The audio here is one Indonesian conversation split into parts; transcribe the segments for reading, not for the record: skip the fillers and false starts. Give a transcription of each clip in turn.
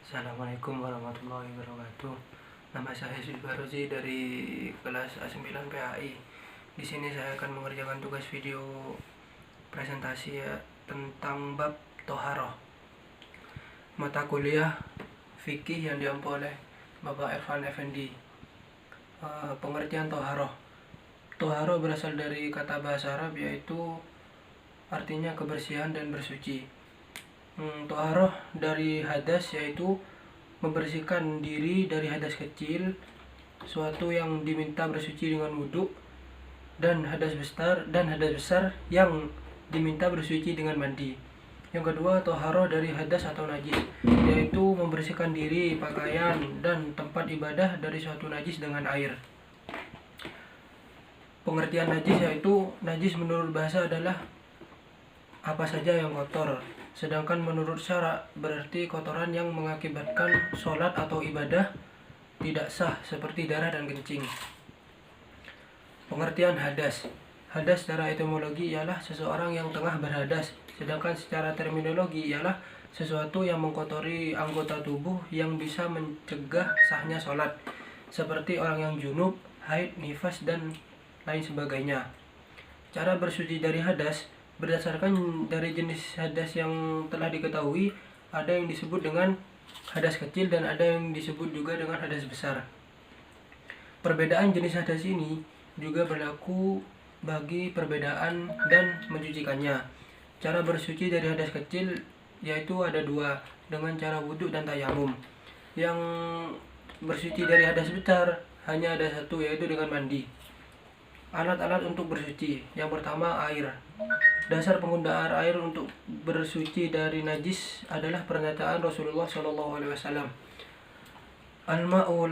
Assalamualaikum warahmatullahi wabarakatuh. Nama saya Barozi dari kelas A9 PAI. Di sini saya akan mengerjakan tugas video presentasi tentang bab Toharoh. Mata kuliah fikih yang diampu oleh Bapak Irfan Effendi. Pengertian Toharoh. Toharoh berasal dari kata bahasa Arab yaitu artinya kebersihan dan bersuci. Toharoh dari hadas yaitu membersihkan diri dari hadas kecil, suatu yang diminta bersuci dengan wudhu, dan hadas besar yang diminta bersuci dengan mandi. Yang kedua, toharoh dari hadas atau najis, yaitu membersihkan diri, pakaian, dan tempat ibadah dari suatu najis dengan air. Pengertian najis yaitu najis menurut bahasa adalah apa saja yang kotor, sedangkan menurut syara berarti kotoran yang mengakibatkan sholat atau ibadah tidak sah seperti darah dan kencing. Pengertian hadas. Hadas secara etimologi ialah seseorang yang tengah berhadas, sedangkan secara terminologi ialah sesuatu yang mengkotori anggota tubuh yang bisa mencegah sahnya sholat, seperti orang yang junub, haid, nifas, dan lain sebagainya. Cara bersuci dari hadas berdasarkan dari jenis hadas yang telah diketahui, ada yang disebut dengan hadas kecil dan ada yang disebut juga dengan hadas besar. Perbedaan jenis hadas ini juga berlaku bagi perbedaan dan mencucikannya. Cara bersuci dari hadas kecil yaitu ada dua, dengan cara wudhu dan tayamum. Yang bersuci dari hadas besar hanya ada satu, yaitu dengan mandi. Alat-alat untuk bersuci. Yang pertama, air. Dasar penggunaan air untuk bersuci dari najis adalah pernyataan Rasulullah SAW. Al-ma'u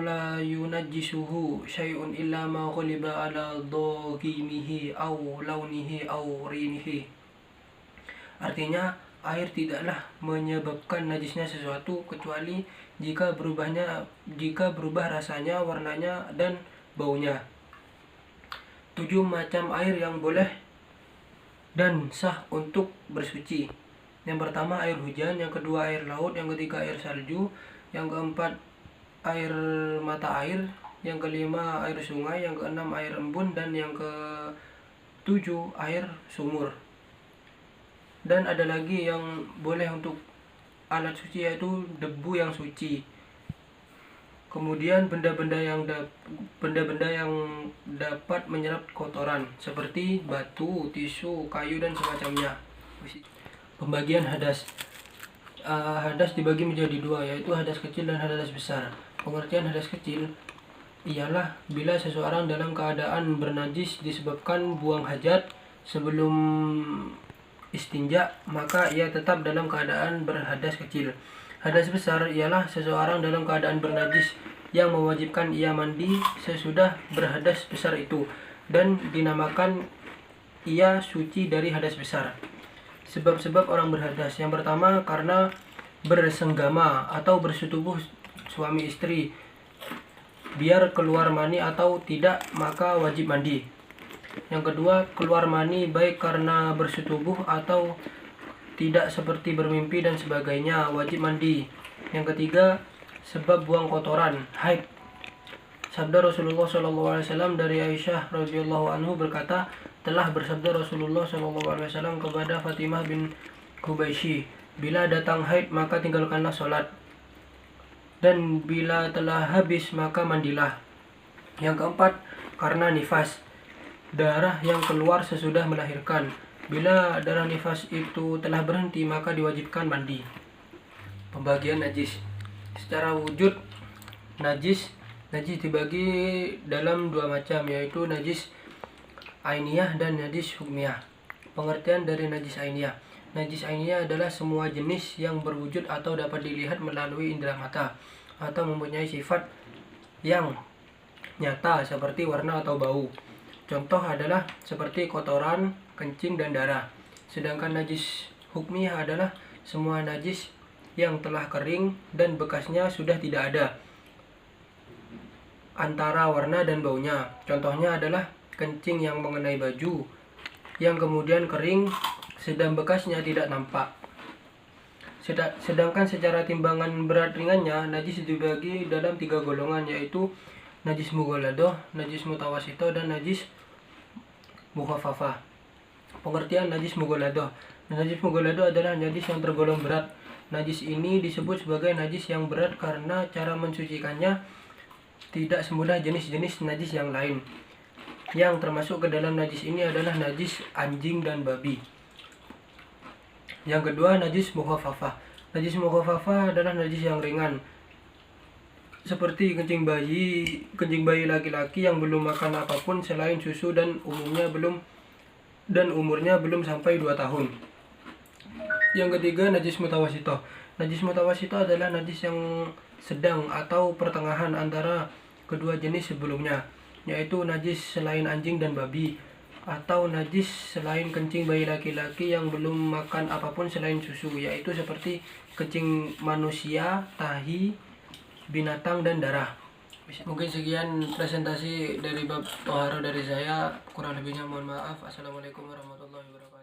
la yunajjisuhu syai'un illa ma ghaliba ala dhaqimihi aw launihi aw rinihi. Artinya, air tidaklah menyebabkan najisnya sesuatu kecuali jika berubah rasanya, warnanya, dan baunya. 7 macam air yang boleh dan sah untuk bersuci. Yang pertama, air hujan. Yang kedua, air laut. Yang ketiga, air salju. Yang keempat, air mata air. Yang kelima, air sungai. Yang keenam, air embun. Dan yang ketujuh, air sumur. Dan ada lagi yang boleh untuk alat suci, yaitu debu yang suci. Kemudian benda-benda yang dapat menyerap kotoran seperti batu, tisu, kayu, dan semacamnya. Pembagian hadas. Hadas dibagi menjadi dua, yaitu hadas kecil dan hadas besar. Pengertian hadas kecil ialah bila seseorang dalam keadaan bernajis disebabkan buang hajat sebelum istinja, maka ia tetap dalam keadaan berhadas kecil. Hadas besar ialah seseorang dalam keadaan bernajis yang mewajibkan ia mandi sesudah berhadas besar itu, dan dinamakan ia suci dari hadas besar. Sebab-sebab orang berhadas. Yang pertama, karena bersenggama atau bersetubuh suami istri, biar keluar mani atau tidak, maka wajib mandi. Yang kedua, keluar mani baik karena bersetubuh atau tidak seperti bermimpi dan sebagainya, wajib mandi. Yang ketiga, sebab buang kotoran, haid. Sabda Rasulullah SAW dari Aisyah radhiyallahu anhu berkata, telah bersabda Rasulullah SAW kepada Fatimah bin Qubaisy, bila datang haid maka tinggalkanlah sholat, dan bila telah habis maka mandilah. Yang keempat, karena nifas, darah yang keluar sesudah melahirkan. Bila darah nifas itu telah berhenti maka diwajibkan mandi. Pembagian najis. Secara wujud, najis dibagi dalam dua macam, yaitu najis ainiyah dan najis hukmiyah. Pengertian dari najis ainiyah. Najis ainiyah adalah semua jenis yang berwujud atau dapat dilihat melalui indera mata atau mempunyai sifat yang nyata seperti warna atau bau. Contoh adalah seperti kotoran, kencing, dan darah. Sedangkan najis hukmiyah adalah semua najis yang telah kering dan bekasnya sudah tidak ada antara warna dan baunya. Contohnya adalah kencing yang mengenai baju yang kemudian kering sedang bekasnya tidak nampak. Sedangkan secara timbangan berat ringannya, najis dibagi dalam 3 golongan, yaitu najis mughaladah, najis mutawasito, dan najis mukhaffafah. Pengertian najis mughaladah. Najis mughaladah adalah najis yang tergolong berat. Najis ini disebut sebagai najis yang berat karena cara mensucikannya tidak semudah jenis-jenis najis yang lain. Yang termasuk ke dalam najis ini adalah najis anjing dan babi. Yang kedua, najis mukhaffafah. Najis mukhaffafah adalah najis yang ringan, seperti kencing bayi laki-laki yang belum makan apapun selain susu dan umurnya belum sampai 2 tahun. Yang ketiga, najis mutawasito. Najis mutawasito adalah najis yang sedang atau pertengahan antara kedua jenis sebelumnya, yaitu najis selain anjing dan babi, atau najis selain kencing bayi laki-laki yang belum makan apapun selain susu, yaitu seperti kencing manusia, tahi, binatang, dan darah. Mungkin sekian presentasi dari bab tohara dari saya, kurang lebihnya mohon maaf. Assalamualaikum warahmatullahi wabarakatuh.